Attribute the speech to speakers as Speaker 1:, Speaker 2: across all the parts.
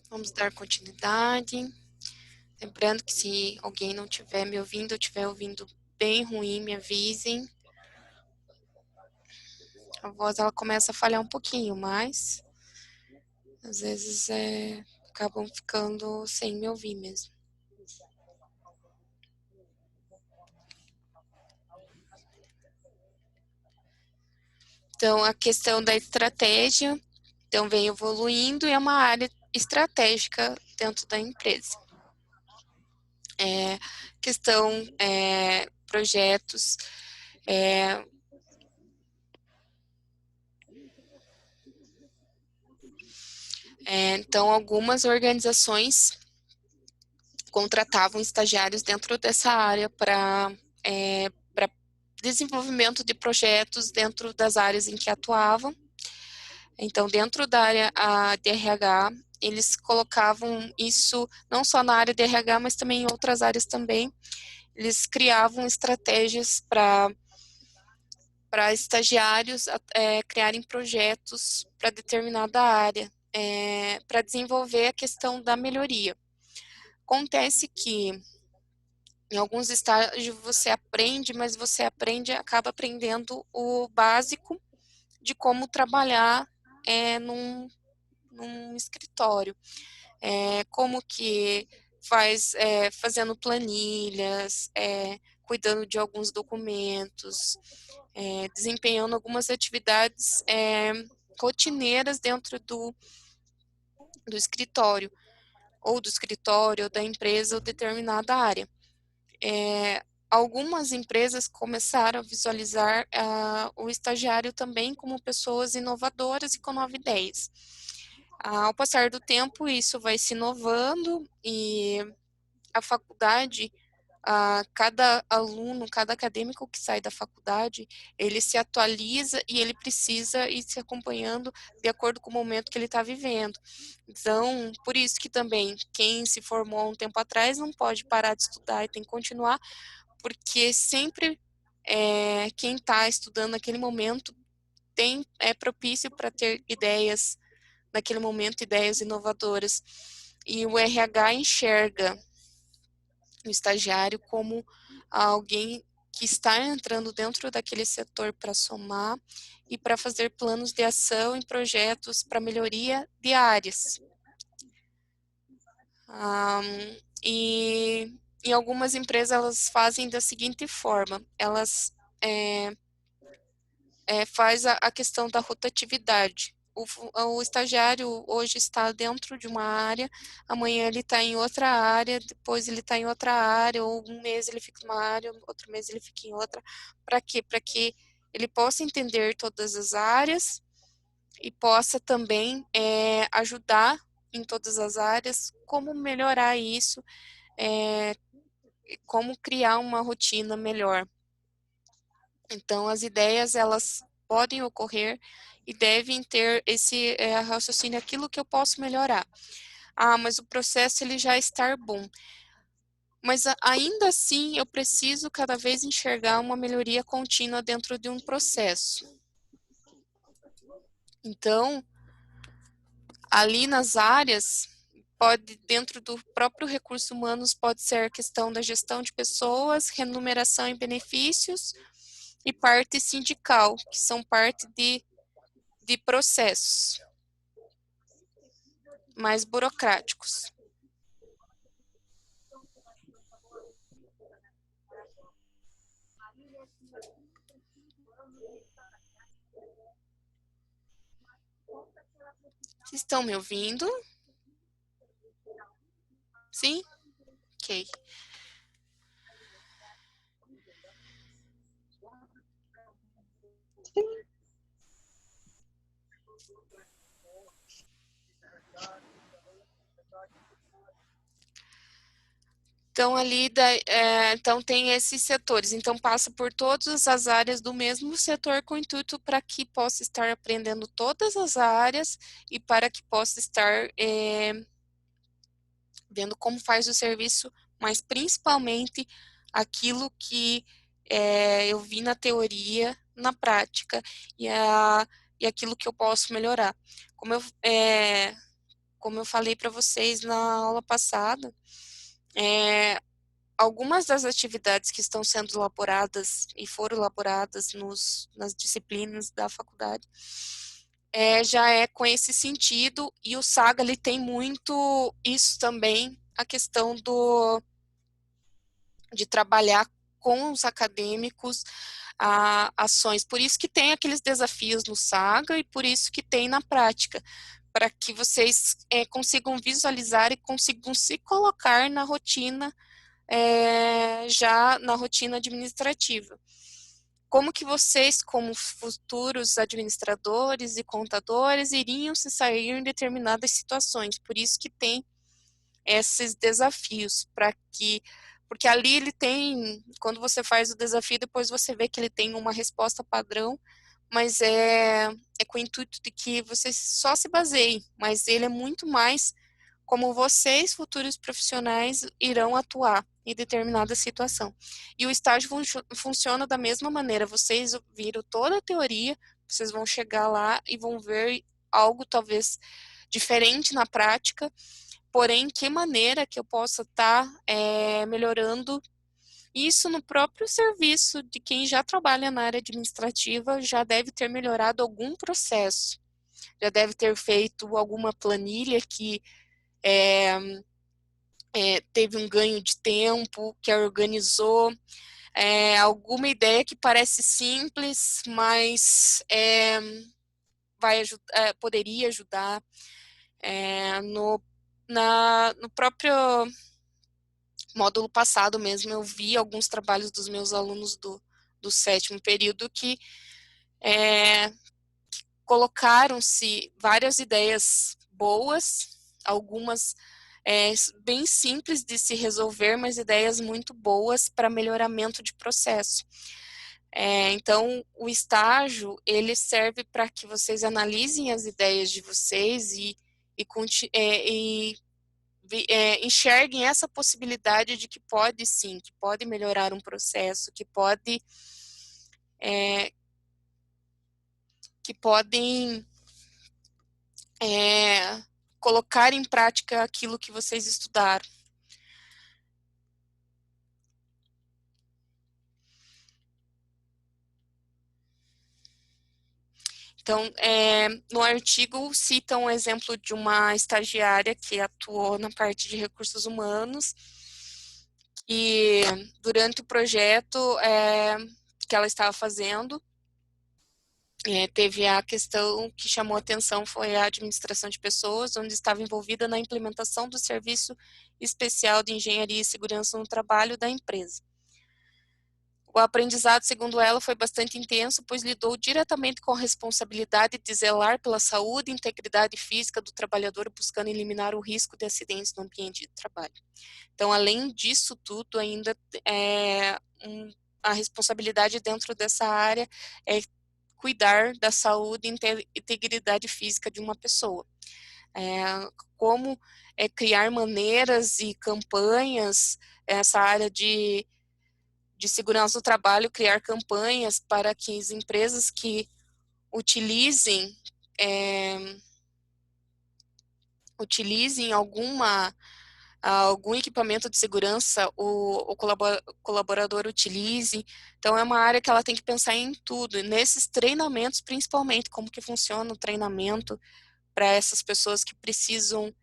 Speaker 1: Vamos dar continuidade. Lembrando que se alguém não estiver me ouvindo, ou estiver ouvindo bem ruim, me avisem. A voz ela começa a falhar um pouquinho, mas às vezes acabam ficando sem me ouvir mesmo. Então, a questão da estratégia, então, vem evoluindo e é uma área estratégica dentro da empresa. Projetos, então, algumas organizações contratavam estagiários dentro dessa área para desenvolvimento de projetos dentro das áreas em que atuavam. Então, dentro da área de RH, eles colocavam isso não só na área de RH, mas também em outras áreas também. Eles criavam estratégias para estagiários criarem projetos para determinada área, para desenvolver a questão da melhoria. Acontece que em alguns estágios você aprende, mas você acaba aprendendo o básico de como trabalhar num escritório. Como que fazendo planilhas, cuidando de alguns documentos, desempenhando algumas atividades rotineiras dentro do escritório, ou da empresa ou determinada área. Algumas empresas começaram a visualizar o estagiário também como pessoas inovadoras e com novas ideias. Ao passar do tempo, isso vai se inovando e a faculdade, cada aluno, cada acadêmico que sai da faculdade, ele se atualiza e ele precisa ir se acompanhando de acordo com o momento que ele está vivendo. Então, por isso que também quem se formou há um tempo atrás não pode parar de estudar e tem que continuar, porque sempre quem está estudando naquele momento é propício para ter ideias naquele momento, ideias inovadoras. E o RH enxerga o estagiário como alguém que está entrando dentro daquele setor para somar e para fazer planos de ação e projetos para melhoria de áreas. E em algumas empresas elas fazem da seguinte forma, elas faz a questão da rotatividade. O estagiário hoje está dentro de uma área, amanhã ele está em outra área, depois ele está em outra área, ou um mês ele fica em uma área, outro mês ele fica em outra. Para quê? Para que ele possa entender todas as áreas e possa também ajudar em todas as áreas, como melhorar isso, como criar uma rotina melhor. Então, as ideias, elas podem ocorrer e devem ter esse raciocínio, aquilo que eu posso melhorar. Mas o processo ele já está bom. Mas ainda assim, eu preciso cada vez enxergar uma melhoria contínua dentro de um processo. Então, Ali nas áreas, pode, dentro do próprio recurso humanos, pode ser a questão da gestão de pessoas, remuneração e benefícios, e parte sindical, que são parte de processos mais burocráticos. Vocês estão me ouvindo? Sim? Ok. Então, então tem esses setores. Então, passa por todas as áreas do mesmo setor com o intuito para que possa estar aprendendo todas as áreas e para que possa estar vendo como faz o serviço, mas principalmente aquilo que eu vi na teoria, na prática, e aquilo que eu posso melhorar. Como eu falei para vocês na aula passada, algumas das atividades que estão sendo elaboradas e foram elaboradas nas disciplinas da faculdade já é com esse sentido, e o Saga ele tem muito isso também, a questão de trabalhar com os acadêmicos ações. Por isso que tem aqueles desafios no Saga e por isso que tem na prática, para que vocês consigam visualizar e consigam se colocar na rotina, já na rotina administrativa. Como que vocês, como futuros administradores e contadores, iriam se sair em determinadas situações? Por isso que tem esses desafios, porque ali ele tem, quando você faz o desafio, depois você vê que ele tem uma resposta padrão, mas é com o intuito de que vocês só se baseiem, mas ele é muito mais como vocês, futuros profissionais, irão atuar em determinada situação. E o estágio funciona da mesma maneira, vocês viram toda a teoria, vocês vão chegar lá e vão ver algo talvez diferente na prática, porém, que maneira que eu possa estar melhorando isso no próprio serviço de quem já trabalha na área administrativa, já deve ter melhorado algum processo, já deve ter feito alguma planilha que teve um ganho de tempo, que organizou, alguma ideia que parece simples, mas poderia ajudar no próprio módulo passado mesmo, eu vi alguns trabalhos dos meus alunos do sétimo período que colocaram-se várias ideias boas, algumas bem simples de se resolver, mas ideias muito boas para melhoramento de processo. Então, o estágio, ele serve para que vocês analisem as ideias de vocês e enxerguem essa possibilidade de que pode sim, que pode melhorar um processo, que podem colocar em prática aquilo que vocês estudaram. Então, no artigo cita um exemplo de uma estagiária que atuou na parte de recursos humanos e durante o projeto que ela estava fazendo, teve a questão que chamou a atenção foi a administração de pessoas, onde estava envolvida na implementação do serviço especial de engenharia e segurança no trabalho da empresa. O aprendizado, segundo ela, foi bastante intenso, pois lidou diretamente com a responsabilidade de zelar pela saúde e integridade física do trabalhador, buscando eliminar o risco de acidentes no ambiente de trabalho. Então, além disso tudo, ainda a responsabilidade dentro dessa área é cuidar da saúde e integridade física de uma pessoa. Como criar maneiras e campanhas, essa área de segurança do trabalho, criar campanhas para que as empresas que utilizem utilizem algum equipamento de segurança o colaborador utilize. Então, é uma área que ela tem que pensar em tudo. E nesses treinamentos, principalmente, como que funciona o treinamento para essas pessoas que precisam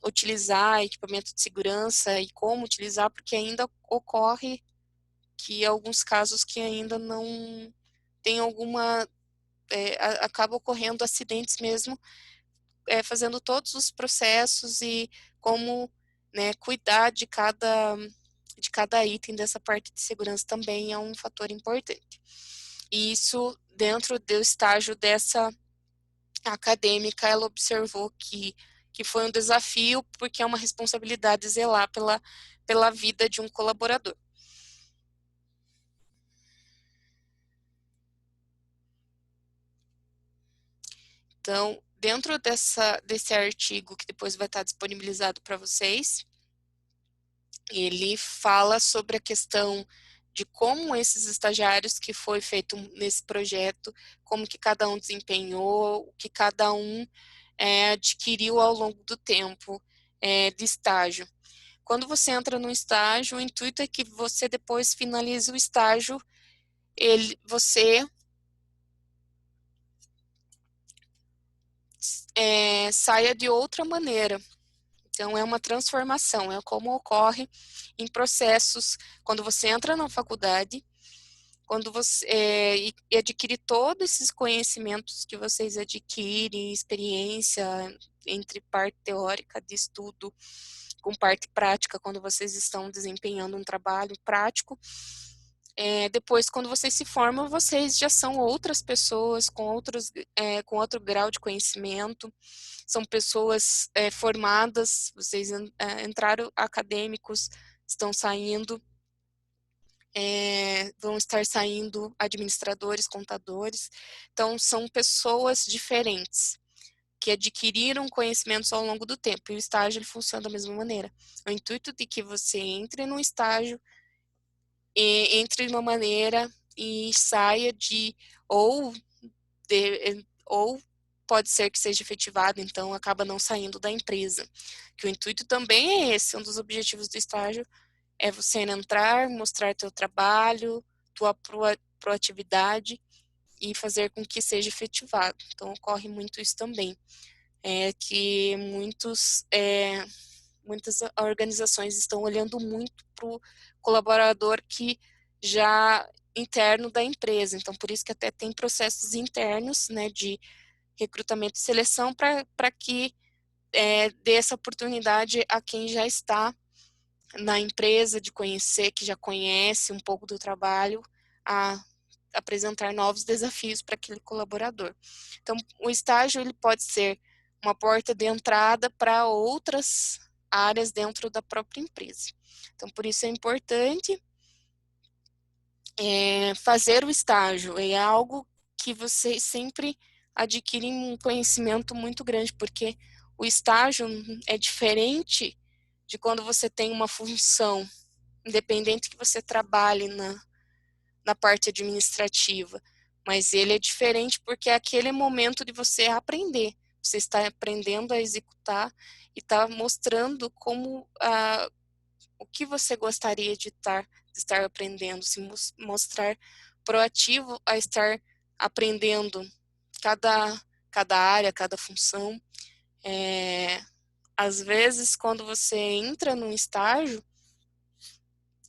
Speaker 1: utilizar equipamento de segurança e como utilizar, porque ainda ocorre que alguns casos que ainda não tem alguma... acaba ocorrendo acidentes mesmo, fazendo todos os processos e como, né, cuidar de cada item dessa parte de segurança também é um fator importante. E isso, dentro do estágio dessa acadêmica, ela observou que foi um desafio, porque é uma responsabilidade zelar pela vida de um colaborador. Então, dentro desse artigo, que depois vai estar disponibilizado para vocês, ele fala sobre a questão de como esses estagiários que foi feito nesse projeto, como que cada um desempenhou, o que cada um adquiriu ao longo do tempo de estágio. Quando você entra no estágio, o intuito é que você depois finalize o estágio, você saia de outra maneira. Então, é uma transformação, é como ocorre em processos quando você entra na faculdade, quando você e adquire todos esses conhecimentos que vocês adquirem, experiência entre parte teórica de estudo com parte prática, quando vocês estão desempenhando um trabalho prático. Depois, quando vocês se formam, vocês já são outras pessoas com outro grau de conhecimento, são pessoas formadas, vocês entraram acadêmicos, estão saindo, vão estar saindo administradores, contadores, então são pessoas diferentes, que adquiriram conhecimentos ao longo do tempo, e o estágio ele funciona da mesma maneira. O intuito de que você entre num estágio, entre de uma maneira e saia ou pode ser que seja efetivado, então acaba não saindo da empresa. Que o intuito também é esse, um dos objetivos do estágio é você entrar, mostrar teu trabalho, tua proatividade e fazer com que seja efetivado. Então ocorre muito isso também, que muitas organizações estão olhando muito para o colaborador que já interno da empresa. Então, por isso que até tem processos internos, né, de recrutamento e seleção para que dê essa oportunidade a quem já está na empresa de conhecer, que já conhece um pouco do trabalho, a apresentar novos desafios para aquele colaborador. Então, o estágio ele pode ser uma porta de entrada para outras áreas dentro da própria empresa. Então, por isso é importante fazer o estágio. É algo que vocês sempre adquirem um conhecimento muito grande, porque o estágio é diferente de quando você tem uma função, independente que você trabalhe na parte administrativa, mas ele é diferente porque é aquele momento de você aprender. Você está aprendendo a executar e está mostrando o que você gostaria de estar aprendendo, se mostrar proativo a estar aprendendo cada área, cada função. Às vezes, quando você entra num estágio,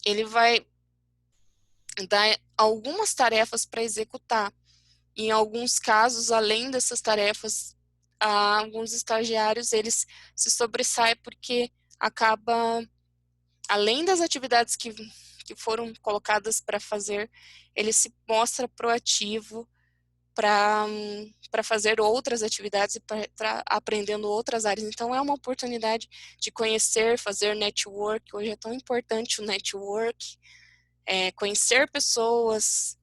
Speaker 1: ele vai dar algumas tarefas para executar. Em alguns casos, além dessas tarefas, alguns estagiários eles se sobressaem porque acaba, além das atividades que foram colocadas para fazer, ele se mostra proativo para fazer outras atividades e para aprendendo outras áreas. Então, é uma oportunidade de conhecer, fazer network. Hoje é tão importante o network, conhecer pessoas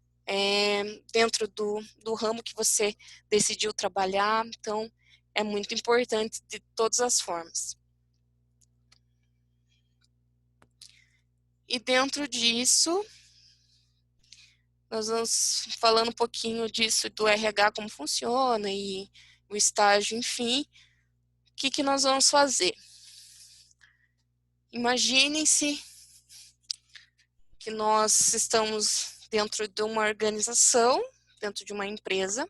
Speaker 1: dentro do ramo que você decidiu trabalhar. Então, é muito importante de todas as formas. E dentro disso, nós vamos falando um pouquinho disso do RH, como funciona, e o estágio, enfim, que nós vamos fazer? Imaginem-se que nós estamos dentro de uma organização, dentro de uma empresa,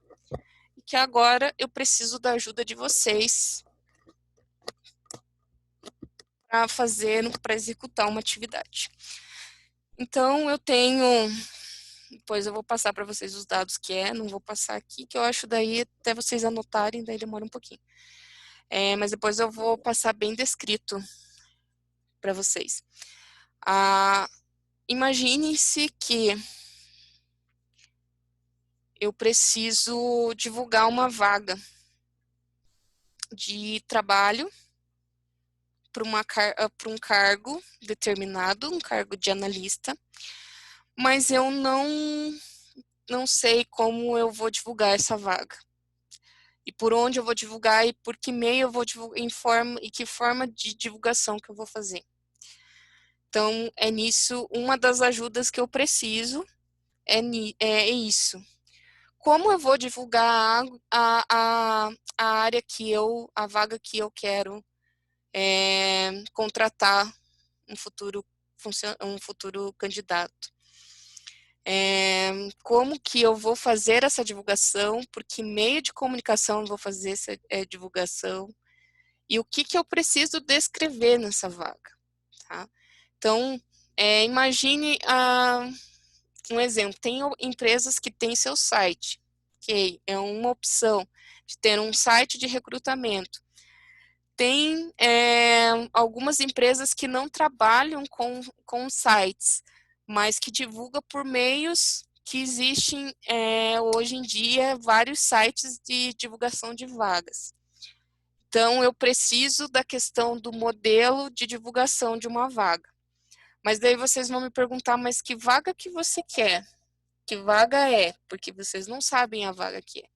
Speaker 1: e que agora eu preciso da ajuda de vocês para executar uma atividade. Então, eu tenho, depois eu vou passar para vocês os dados não vou passar aqui, que eu acho daí até vocês anotarem, daí demora um pouquinho. Mas depois eu vou passar bem descrito para vocês. Imagine-se que eu preciso divulgar uma vaga de trabalho para um cargo determinado, um cargo de analista, mas eu não sei como eu vou divulgar essa vaga. E por onde eu vou divulgar e por que meio eu vou divulgar, e que forma de divulgação que eu vou fazer. Então, é nisso, uma das ajudas que eu preciso é isso. Como eu vou divulgar a área a vaga que eu quero contratar um futuro candidato? Como que eu vou fazer essa divulgação? Por que meio de comunicação eu vou fazer essa divulgação? E o que eu preciso descrever nessa vaga? Tá? Então, imagine um exemplo. Tem empresas que têm seu site, ok? É uma opção de ter um site de recrutamento. Tem algumas empresas que não trabalham com sites, mas que divulgam por meios que existem hoje em dia vários sites de divulgação de vagas. Então, eu preciso da questão do modelo de divulgação de uma vaga. Mas daí vocês vão me perguntar, mas que vaga que você quer? Que vaga é? Porque vocês não sabem a vaga que é.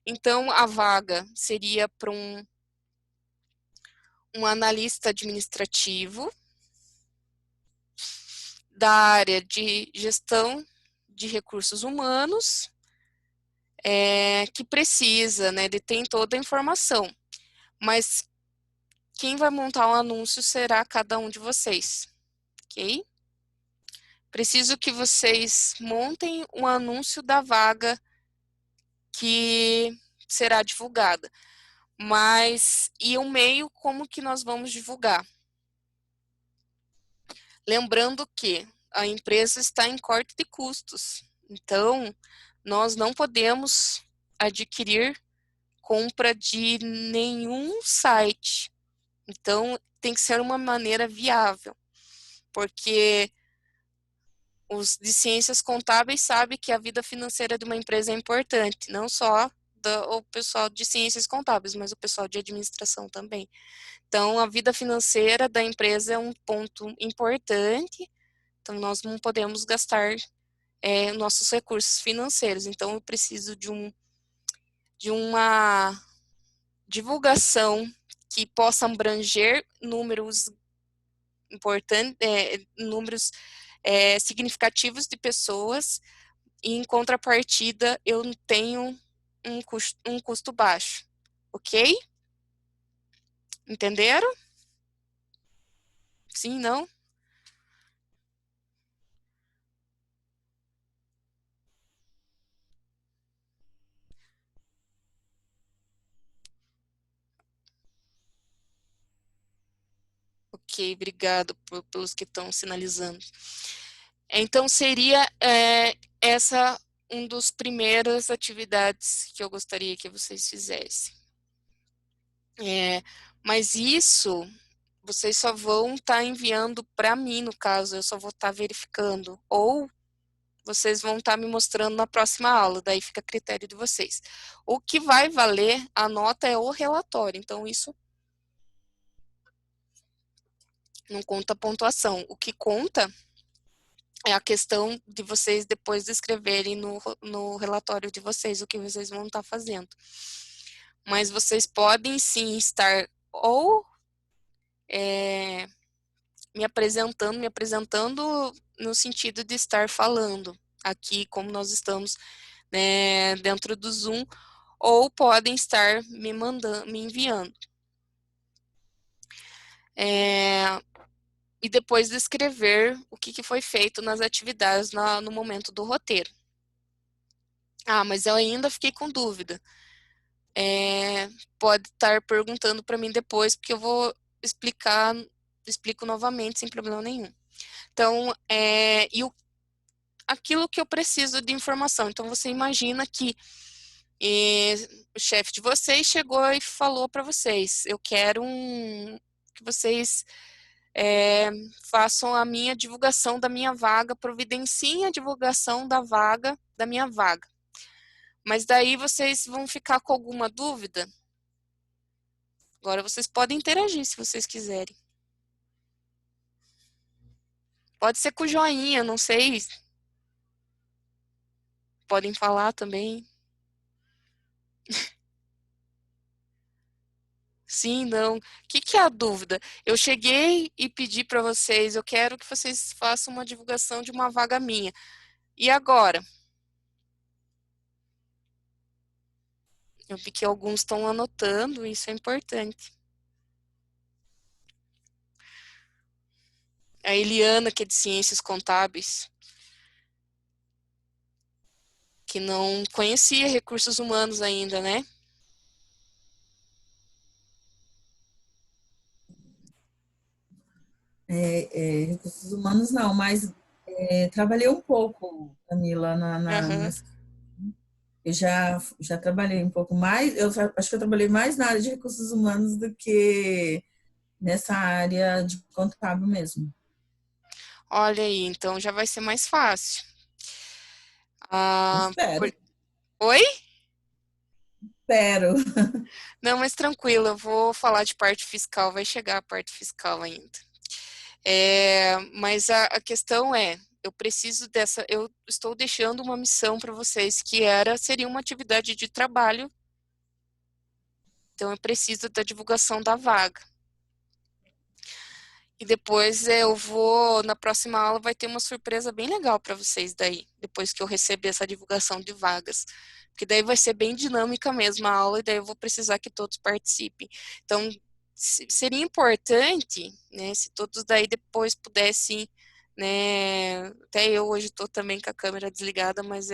Speaker 1: Então, a vaga seria para um analista administrativo da área de gestão de recursos humanos, que precisa, né, de ter toda a informação. Mas quem vai montar o anúncio será cada um de vocês, ok? Preciso que vocês montem um anúncio da vaga que será divulgada. E o meio, como que nós vamos divulgar? Lembrando que a empresa está em corte de custos. Então, nós não podemos adquirir compra de nenhum site. Então, tem que ser uma maneira viável, porque os de ciências contábeis sabem que a vida financeira de uma empresa é importante, não só o pessoal de ciências contábeis, mas o pessoal de administração também. Então, a vida financeira da empresa é um ponto importante, então nós não podemos gastar nossos recursos financeiros. Então, eu preciso de uma divulgação que possa abranger números importantes, números significativos de pessoas, e em contrapartida eu tenho um custo baixo, ok? Entenderam? Sim, não? Ok, obrigado pelos que estão sinalizando. Então, seria essa dos primeiras atividades que eu gostaria que vocês fizessem. Mas isso, vocês só vão estar enviando para mim, no caso, eu só vou estar verificando. Ou vocês vão estar me mostrando na próxima aula, daí fica a critério de vocês. O que vai valer a nota é o relatório, então isso não conta a pontuação. O que conta é a questão de vocês depois escreverem no relatório de vocês o que vocês vão estar fazendo. Mas vocês podem sim estar ou me apresentando no sentido de estar falando aqui, como nós estamos dentro do Zoom, ou podem estar me enviando. e depois descrever o que foi feito nas atividades no momento do roteiro. Ah, mas eu ainda fiquei com dúvida. Pode estar perguntando para mim depois, porque eu vou explico novamente sem problema nenhum. Então, aquilo que eu preciso de informação. Então, você imagina que o chefe de vocês chegou e falou para vocês, eu quero que vocês façam a minha divulgação da minha vaga, providenciem a divulgação da minha vaga. Mas daí vocês vão ficar com alguma dúvida? Agora vocês podem interagir se vocês quiserem. Pode ser com joinha, não sei. Podem falar também. Sim, não. O que é a dúvida? Eu cheguei e pedi para vocês, eu quero que vocês façam uma divulgação de uma vaga minha. E agora? Eu vi que alguns estão anotando, isso é importante. A Eliana, que é de Ciências Contábeis, que não conhecia recursos humanos ainda, né?
Speaker 2: Recursos humanos não, mas trabalhei um pouco, Camila,
Speaker 1: Aham.
Speaker 2: eu já trabalhei um pouco mais, acho que eu trabalhei mais na área de recursos humanos do que nessa área de contábil mesmo.
Speaker 1: Olha aí, então já vai ser mais fácil. Ah,
Speaker 2: Espero,
Speaker 1: Oi?
Speaker 2: espero.
Speaker 1: Não, mas tranquilo, eu vou falar de parte fiscal, vai chegar a parte fiscal ainda. Mas a questão eu preciso eu estou deixando uma missão para vocês que seria uma atividade de trabalho, então eu preciso da divulgação da vaga. E depois na próxima aula vai ter uma surpresa bem legal para vocês daí, depois que eu receber essa divulgação de vagas. Porque daí vai ser bem dinâmica mesmo a aula e daí eu vou precisar que todos participem. Então, seria importante, né, se todos daí depois pudessem, né, até eu hoje estou também com a câmera desligada, mas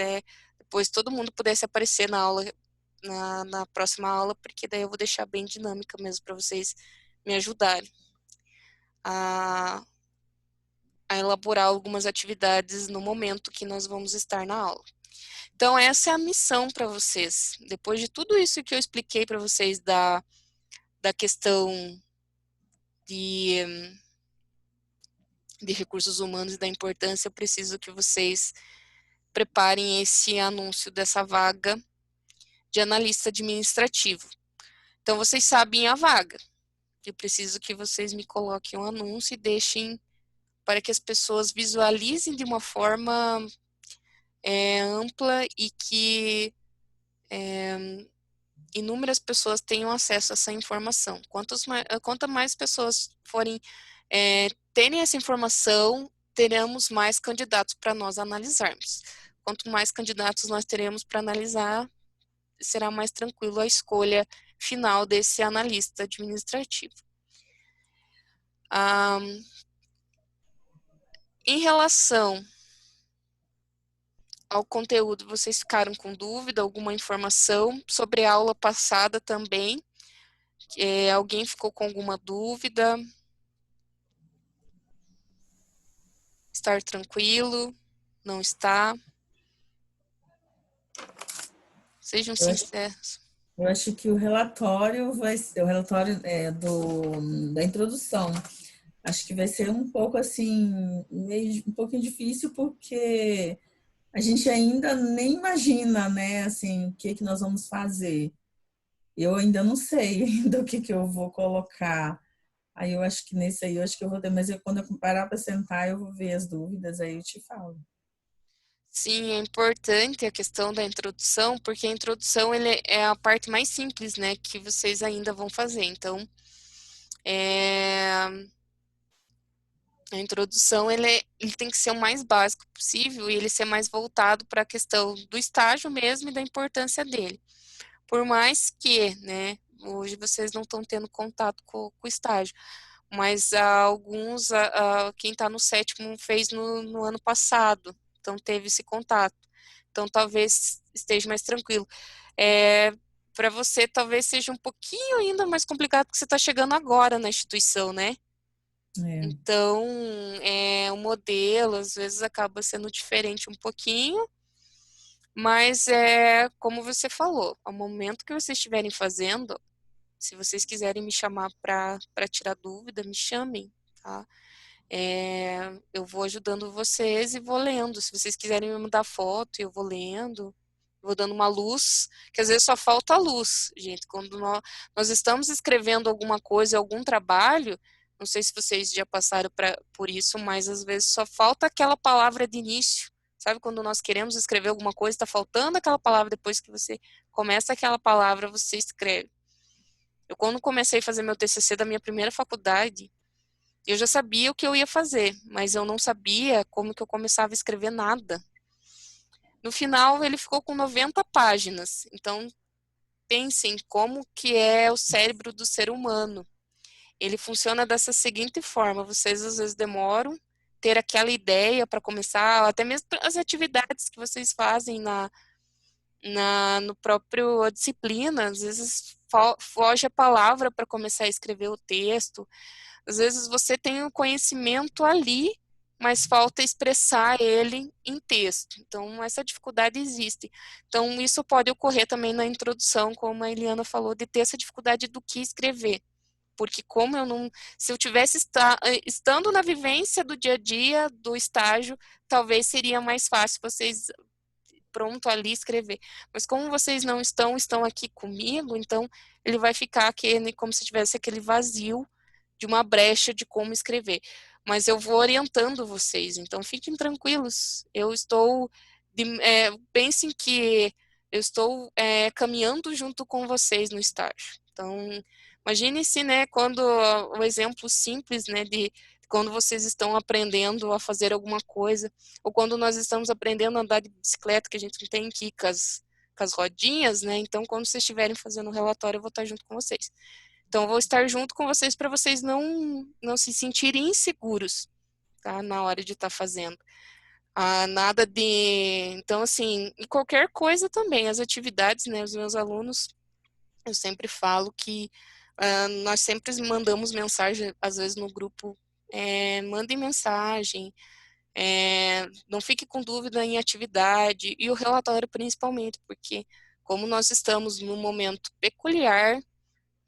Speaker 1: depois todo mundo pudesse aparecer na aula, na próxima aula, porque daí eu vou deixar bem dinâmica mesmo para vocês me ajudarem a, a elaborar algumas atividades no momento que nós vamos estar na aula. Então, essa é a missão para vocês. Depois de tudo isso que eu expliquei para vocês da questão de, de recursos humanos e da importância, eu preciso que vocês preparem esse anúncio dessa vaga de analista administrativo. Então, vocês sabem a vaga. Eu preciso que vocês me coloquem um anúncio e deixem para que as pessoas visualizem de uma forma ampla e que inúmeras pessoas tenham acesso a essa informação. Quanto mais pessoas forem terem essa informação, teremos mais candidatos para nós analisarmos. Quanto mais candidatos nós teremos para analisar, será mais tranquilo a escolha final desse analista administrativo. Em relação ao conteúdo, vocês ficaram com dúvida, alguma informação sobre a aula passada também? Alguém ficou com alguma dúvida? Estar tranquilo? Não está? Sejam
Speaker 2: Eu acho,
Speaker 1: sinceros.
Speaker 2: eu acho que o relatório vai ser, o relatório da introdução. Acho que vai ser um pouco assim, meio, um pouquinho difícil, porque a gente ainda nem imagina, né, assim, o que que nós vamos fazer. Eu ainda não sei ainda o que que eu vou colocar. Aí eu acho que nesse aí eu acho que eu vou ter, mas quando eu parar para sentar, eu vou ver as dúvidas, aí eu te falo.
Speaker 1: Sim, é importante a questão da introdução, porque a introdução é a parte mais simples, né, que vocês ainda vão fazer. Então, a introdução ele tem que ser o mais básico possível e ele ser mais voltado para a questão do estágio mesmo e da importância dele. Por mais que, né, hoje vocês não estão tendo contato com o estágio, mas alguns, quem está no sétimo fez no ano passado, então teve esse contato. Então talvez esteja mais tranquilo. Para você talvez seja um pouquinho ainda mais complicado porque você está chegando agora na instituição, né?
Speaker 2: É,
Speaker 1: Então, o modelo às vezes acaba sendo diferente um pouquinho, mas como você falou, ao momento que vocês estiverem fazendo, se vocês quiserem me chamar para tirar dúvida, me chamem, tá? Eu vou ajudando vocês e vou lendo. Se vocês quiserem me mandar foto, eu vou lendo, vou dando uma luz, que às vezes só falta a luz, gente. Quando nós estamos escrevendo alguma coisa, algum trabalho, não sei se vocês já passaram por isso, mas às vezes só falta aquela palavra de início. Sabe quando nós queremos escrever alguma coisa, está faltando aquela palavra, depois que você começa aquela palavra, você escreve. Eu, quando comecei a fazer meu TCC da minha primeira faculdade, eu já sabia o que eu ia fazer, mas eu não sabia como que eu começava a escrever nada. No final, ele ficou com 90 páginas. Então, pensem como que é o cérebro do ser humano. Ele funciona dessa seguinte forma: vocês às vezes demoram ter aquela ideia para começar, até mesmo as atividades que vocês fazem no próprio disciplina, às vezes foge a palavra para começar a escrever o texto. Às vezes você tem o conhecimento ali, mas falta expressar ele em texto. Então, essa dificuldade existe. Então, isso pode ocorrer também na introdução, como a Eliana falou, de ter essa dificuldade do que escrever. Porque como eu não, se eu tivesse estando na vivência do dia a dia, do estágio, talvez seria mais fácil vocês pronto ali escrever. Mas como vocês não estão aqui comigo, então ele vai ficar como se tivesse aquele vazio de uma brecha de como escrever. Mas eu vou orientando vocês, então fiquem tranquilos. Eu estou, pensem que eu estou caminhando junto com vocês no estágio. Então, imagine-se, né, quando o exemplo simples, né, de quando vocês estão aprendendo a fazer alguma coisa, ou quando nós estamos aprendendo a andar de bicicleta, que a gente não tem que ir com as rodinhas, né? Então, quando vocês estiverem fazendo o relatório, eu vou estar junto com vocês. Então, eu vou estar junto com vocês para vocês não se sentirem inseguros, tá? Na hora de estar fazendo. Nada de... Então, assim, e qualquer coisa também, as atividades, né? Os meus alunos, eu sempre falo que nós sempre mandamos mensagem, às vezes no grupo, mandem mensagem, não fique com dúvida em atividade, e o relatório principalmente, porque como nós estamos num momento peculiar,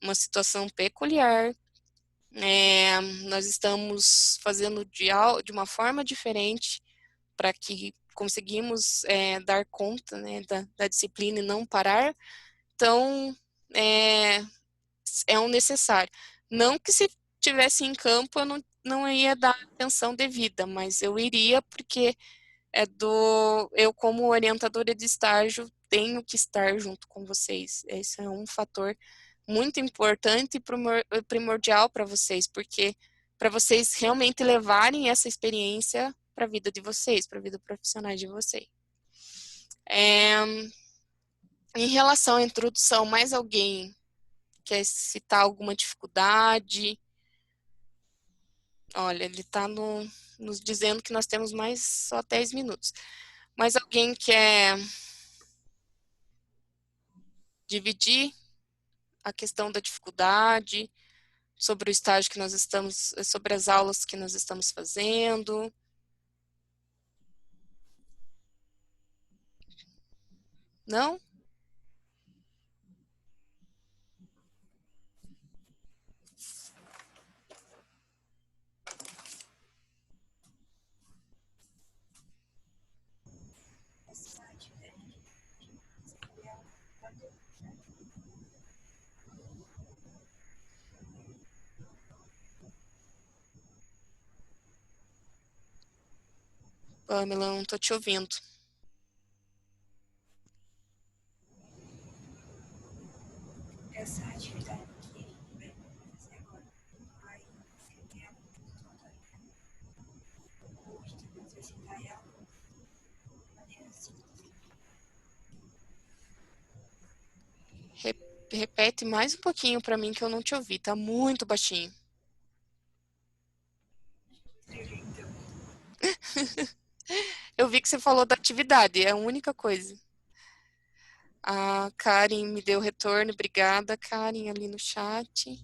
Speaker 1: uma situação peculiar, nós estamos fazendo de uma forma diferente para que conseguimos dar conta, né, da disciplina e não parar. Então, é um necessário. Não que se tivesse em campo eu não ia dar atenção devida, mas eu iria porque eu como orientadora de estágio tenho que estar junto com vocês. Esse é um fator muito importante e primordial para vocês, porque para vocês realmente levarem essa experiência para a vida de vocês, para a vida profissional de vocês. Em relação à introdução, mais alguém quer citar alguma dificuldade? Olha, ele está nos dizendo que nós temos mais só 10 minutos. Mas alguém quer dividir a questão da dificuldade, sobre o estágio que nós estamos, sobre as aulas que nós estamos fazendo? Não? Pamela, não estou te ouvindo.
Speaker 3: Essa atividade que a gente vai fazer agora vai escrever a hoje, depois vai citar ela de maneira simples.
Speaker 1: Repete mais um pouquinho para mim que eu não te ouvi, tá muito baixinho. Eu vi que você falou da atividade, é a única coisa. A Karen me deu retorno, obrigada, Karen, ali no chat.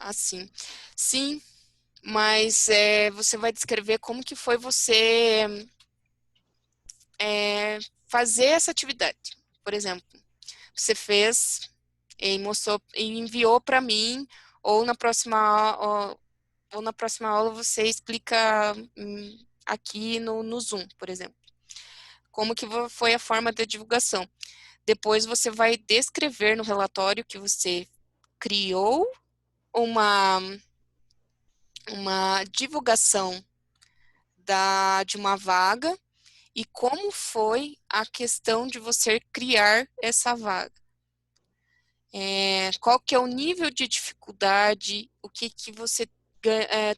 Speaker 1: Assim, sim, mas você vai descrever como que foi você fazer essa atividade. Por exemplo, você fez e mostrou e enviou para mim, ou na próxima ou na próxima aula você explica aqui no Zoom, por exemplo, como que foi a forma de divulgação. Depois você vai descrever no relatório que você criou uma divulgação de uma vaga e como foi a questão de você criar essa vaga. Qual que é o nível de dificuldade, o que você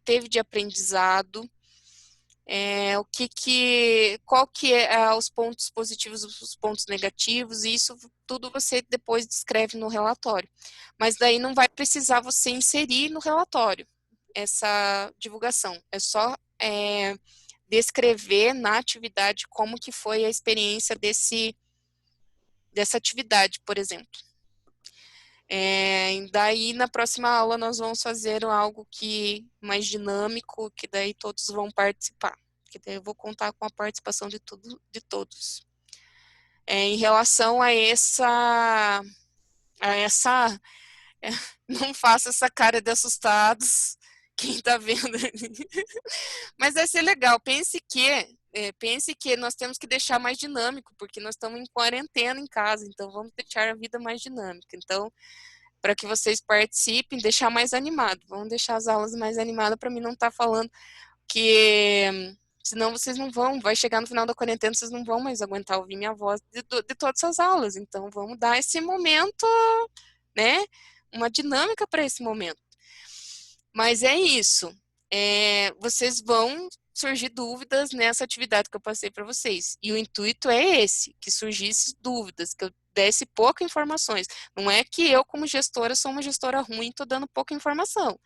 Speaker 1: teve de aprendizado, qual que é os pontos positivos, os pontos negativos, e isso tudo você depois descreve no relatório. Mas daí não vai precisar você inserir no relatório essa divulgação, é só descrever na atividade como que foi a experiência dessa atividade, por exemplo. Daí, na próxima aula, nós vamos fazer algo mais dinâmico, que daí todos vão participar. Que daí eu vou contar com a participação de todos. Em relação a não faça essa cara de assustados, quem está vendo. Mas vai ser legal. Pense que nós temos que deixar mais dinâmico, porque nós estamos em quarentena em casa, então vamos deixar a vida mais dinâmica. Então, para que vocês participem, deixar mais animado. Vamos deixar as aulas mais animadas para mim não estar falando que senão vocês não vai chegar no final da quarentena, vocês não vão mais aguentar ouvir minha voz de todas as aulas. Então, vamos dar esse momento, né? Uma dinâmica para esse momento. Mas é isso. Vocês vão surgir dúvidas nessa atividade que eu passei para vocês. E o intuito é esse, que surgisse dúvidas, que eu desse poucas informações. Não é que eu, como gestora, sou uma gestora ruim e estou dando pouca informação.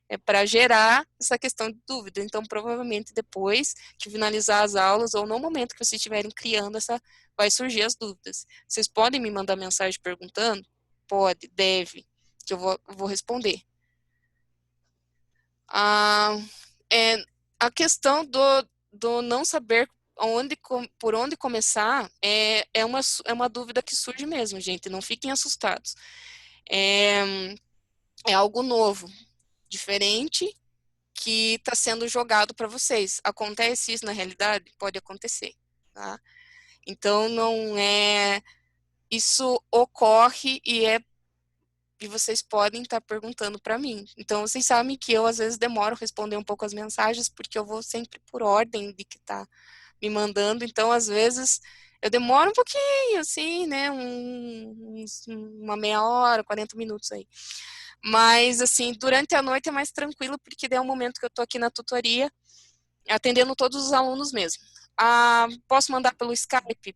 Speaker 1: É para gerar essa questão de dúvida. Então, provavelmente, depois que finalizar as aulas, ou no momento que vocês estiverem criando, vai surgir as dúvidas. Vocês podem me mandar mensagem perguntando? Pode, deve, que eu vou responder. A questão do não saber por onde começar é uma dúvida que surge mesmo, gente. Não fiquem assustados. É algo novo, diferente, que está sendo jogado para vocês. Acontece isso na realidade? Pode acontecer, tá? Então, não é... Isso ocorre e vocês podem estar perguntando para mim. Então, vocês sabem que eu, às vezes, demoro a responder um pouco as mensagens, porque eu vou sempre por ordem de que está me mandando. Então, às vezes, eu demoro um pouquinho, assim, né? Uma meia hora, 40 minutos aí. Mas, assim, durante a noite é mais tranquilo, porque daí é o momento que eu estou aqui na tutoria, atendendo todos os alunos mesmo. Posso mandar pelo Skype?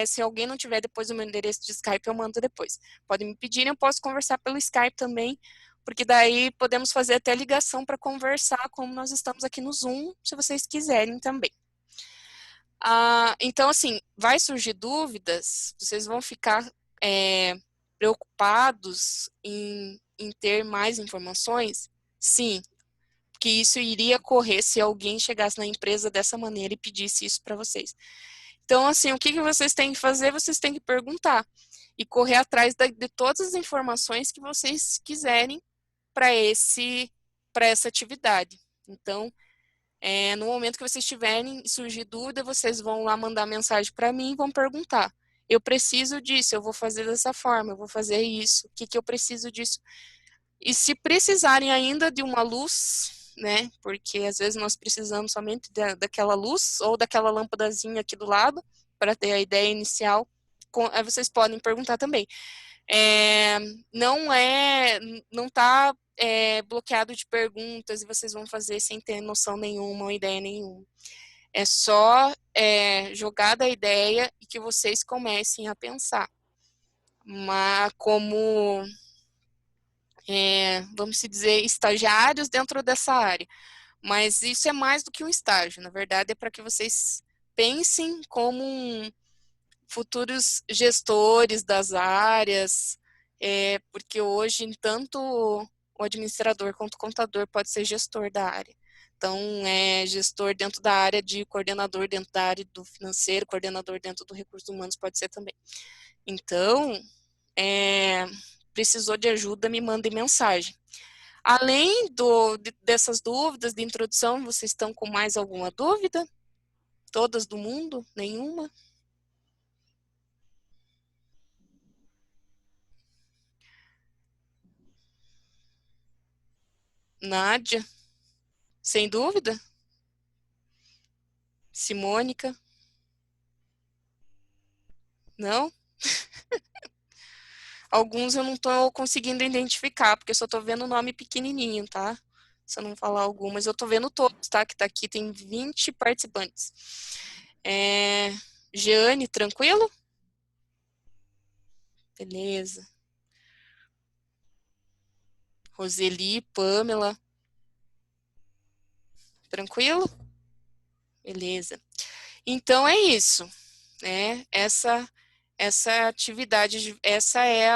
Speaker 1: Se alguém não tiver depois o meu endereço de Skype, eu mando depois. Pode me pedir, eu posso conversar pelo Skype também, porque daí podemos fazer até ligação para conversar, como nós estamos aqui no Zoom, se vocês quiserem também. Então, assim, vai surgir dúvidas, vocês vão ficar preocupados em ter mais informações? Sim, que isso iria ocorrer se alguém chegasse na empresa dessa maneira e pedisse isso para vocês. Então, assim, o que vocês têm que fazer? Vocês têm que perguntar e correr atrás de todas as informações que vocês quiserem para essa atividade. Então, No momento que vocês tiverem surgir dúvida, vocês vão lá mandar mensagem para mim e vão perguntar. Eu preciso disso, eu vou fazer dessa forma, eu vou fazer isso, o que, que eu preciso disso. E se precisarem ainda de uma luz, né, porque às vezes nós precisamos somente daquela luz ou daquela lâmpadazinha aqui do lado, para ter a ideia inicial, aí vocês podem perguntar também. É, não está bloqueado de perguntas e vocês vão fazer sem ter noção nenhuma ou ideia nenhuma. É só jogar da ideia e que vocês comecem a pensar. Mas como, vamos dizer, estagiários dentro dessa área. Mas isso é mais do que um estágio. Na verdade, é para que vocês pensem como futuros gestores das áreas, porque hoje tanto o administrador quanto o contador pode ser gestor da área. Então, gestor dentro da área de coordenador, dentro da área do financeiro, coordenador dentro do recursos humanos pode ser também. Então, precisou de ajuda, me mande mensagem. Além dessas dúvidas de introdução, vocês estão com mais alguma dúvida? Todas do mundo? Nenhuma? Nádia? Sem dúvida? Simônica? Não? Alguns eu não estou conseguindo identificar, porque eu só estou vendo o nome pequenininho, tá? Se eu não falar algumas, eu estou vendo todos, tá? Que tá aqui, tem 20 participantes. Jeane, tranquilo? Beleza. Roseli, Pamela. Tranquilo? Beleza. Então é isso, né? Essa atividade, essa é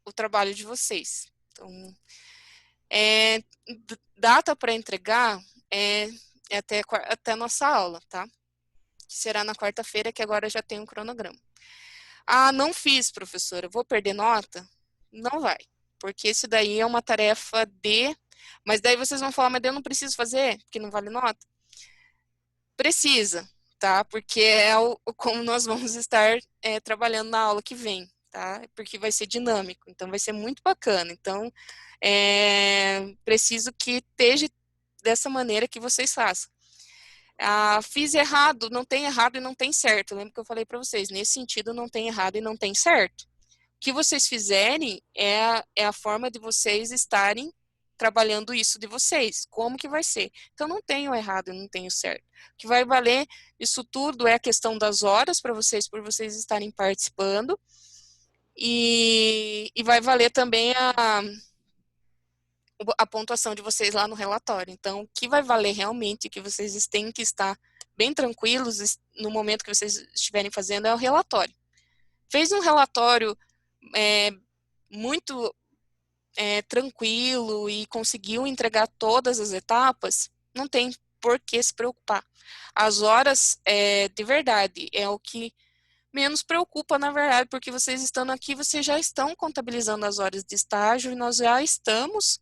Speaker 1: o trabalho de vocês. Então, data para entregar até a nossa aula, tá? Que será na quarta-feira, que agora já tem um cronograma. Ah, não fiz, professora, vou perder nota? Não vai, porque isso daí é uma tarefa mas daí vocês vão falar, mas eu não preciso fazer, porque não vale nota? Precisa, tá? Porque como nós vamos estar trabalhando na aula que vem, tá? Porque vai ser dinâmico, então vai ser muito bacana. Então, preciso que esteja dessa maneira que vocês façam. Fiz errado, não tem errado e não tem certo. Lembra que eu falei para vocês, nesse sentido não tem errado e não tem certo. O que vocês fizerem é a forma de vocês estarem trabalhando isso de vocês. Como que vai ser? Então, não tem o errado e não tem o certo. O que vai valer isso tudo é a questão das horas para vocês, por vocês estarem participando. E vai valer também a pontuação de vocês lá no relatório. Então, o que vai valer realmente, que vocês têm que estar bem tranquilos no momento que vocês estiverem fazendo, é o relatório. Fez um relatório muito tranquilo e conseguiu entregar todas as etapas, não tem por que se preocupar. As horas, de verdade, é o que menos preocupa, na verdade, porque vocês estando aqui, vocês já estão contabilizando as horas de estágio e nós já estamos